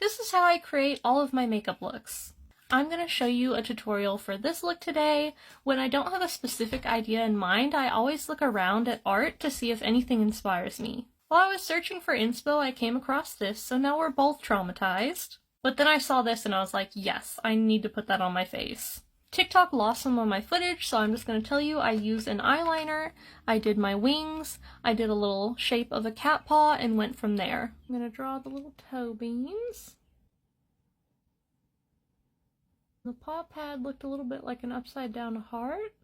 This is how I create all of my makeup looks. I'm going to show you a tutorial for this look today. When I don't have a specific idea in mind, I always look around at art to see if anything inspires me. While I was searching for inspo, I came across this, so now we're both traumatized. But then I saw this and I was like, yes, I need to put that on my face. TikTok lost some of my footage, so I'm just going to tell you I used an eyeliner, I did my wings, I did a little shape of a cat paw, and went from there. I'm going to draw the little toe beans. The paw pad looked a little bit like an upside down heart.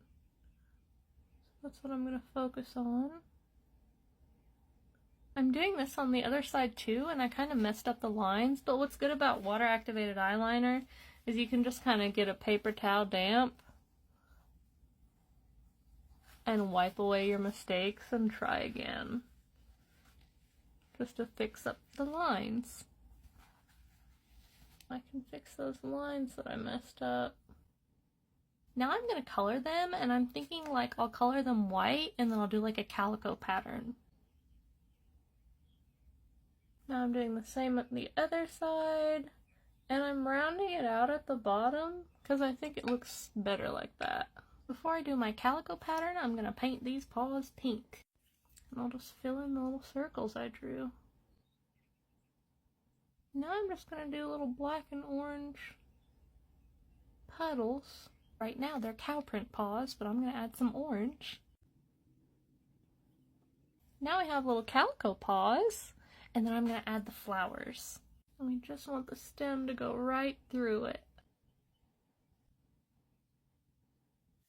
That's what I'm going to focus on. I'm doing this on the other side too, and I kind of messed up the lines, but what's good about water activated eyeliner is you can just kind of get a paper towel damp and wipe away your mistakes and try again. Just to fix up the lines. I can fix those lines that I messed up. Now I'm going to color them, and I'm thinking like I'll color them white and then I'll do like a calico pattern. Now I'm doing the same at the other side. And I'm rounding it out at the bottom because I think it looks better like that. Before I do my calico pattern, I'm going to paint these paws pink. And I'll just fill in the little circles I drew. Now I'm just going to do little black and orange puddles. Right now they're cow print paws, but I'm going to add some orange. Now I have little calico paws, and then I'm going to add the flowers. And we just want the stem to go right through it.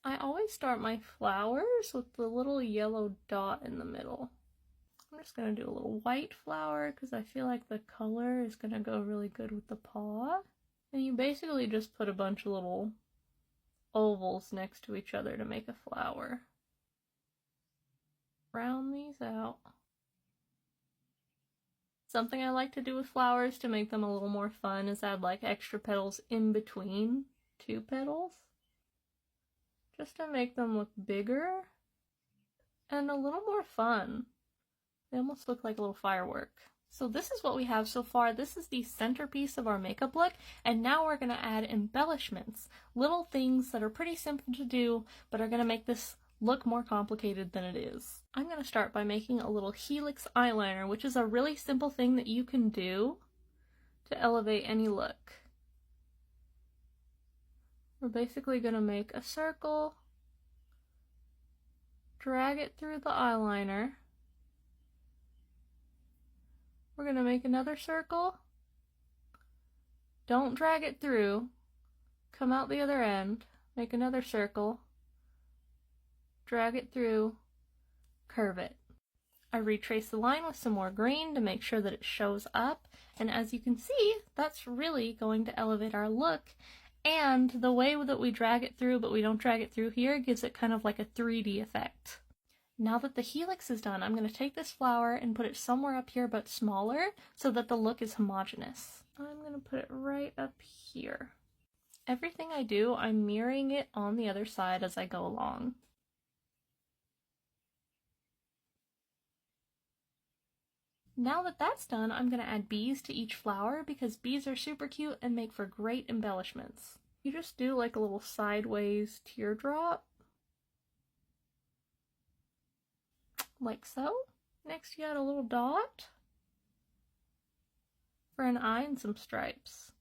I always start my flowers with the little yellow dot in the middle. I'm just going to do a little white flower because I feel like the color is going to go really good with the paw. And you basically just put a bunch of little ovals next to each other to make a flower. Round these out. Something I like to do with flowers to make them a little more fun is add like extra petals in between two petals. Just to make them look bigger and a little more fun. They almost look like a little firework. So this is what we have so far. This is the centerpiece of our makeup look, and now we're going to add embellishments. Little things that are pretty simple to do, but are going to make this look more complicated than it is. I'm going to start by making a little helix eyeliner, which is a really simple thing that you can do to elevate any look. We're basically going to make a circle, drag it through the eyeliner. We're going to make another circle, don't drag it through, come out the other end, make another circle, drag it through, curve it. I retrace the line with some more green to make sure that it shows up, and as you can see, that's really going to elevate our look, and the way that we drag it through but we don't drag it through here gives it kind of like a 3D effect. Now that the helix is done, I'm going to take this flower and put it somewhere up here but smaller so that the look is homogeneous. I'm going to put it right up here. Everything I do, I'm mirroring it on the other side as I go along. Now that that's done, I'm going to add bees to each flower because bees are super cute and make for great embellishments. You just do like a little sideways teardrop. Like so. Next you add a little dot for an eye and some stripes.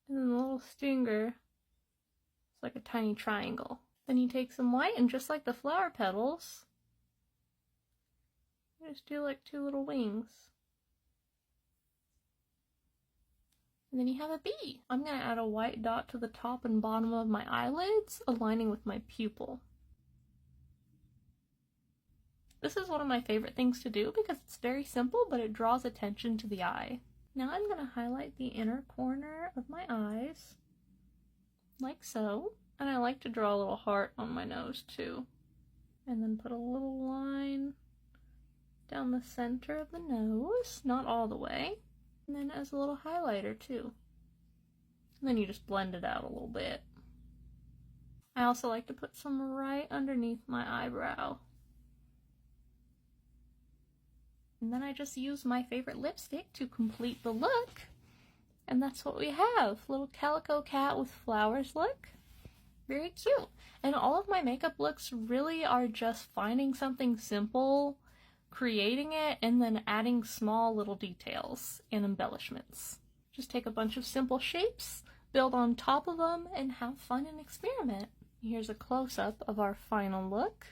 And then the little stinger is like a tiny triangle. Then you take some white and just like the flower petals, you just do like two little wings. And then you have a bee. I'm going to add a white dot to the top and bottom of my eyelids, aligning with my pupil. This is one of my favorite things to do because it's very simple, but it draws attention to the eye. Now I'm going to highlight the inner corner of my eyes, like so. And I like to draw a little heart on my nose too. And then put a little line down the center of the nose, not all the way. And then as a little highlighter too. And then you just blend it out a little bit. I also like to put some right underneath my eyebrow. And then I just use my favorite lipstick to complete the look. And that's what we have. Little calico cat with flowers look. Very cute. And all of my makeup looks really are just finding something simple, creating it, and then adding small little details and embellishments. Just take a bunch of simple shapes, build on top of them, and have fun and experiment. Here's a close-up of our final look.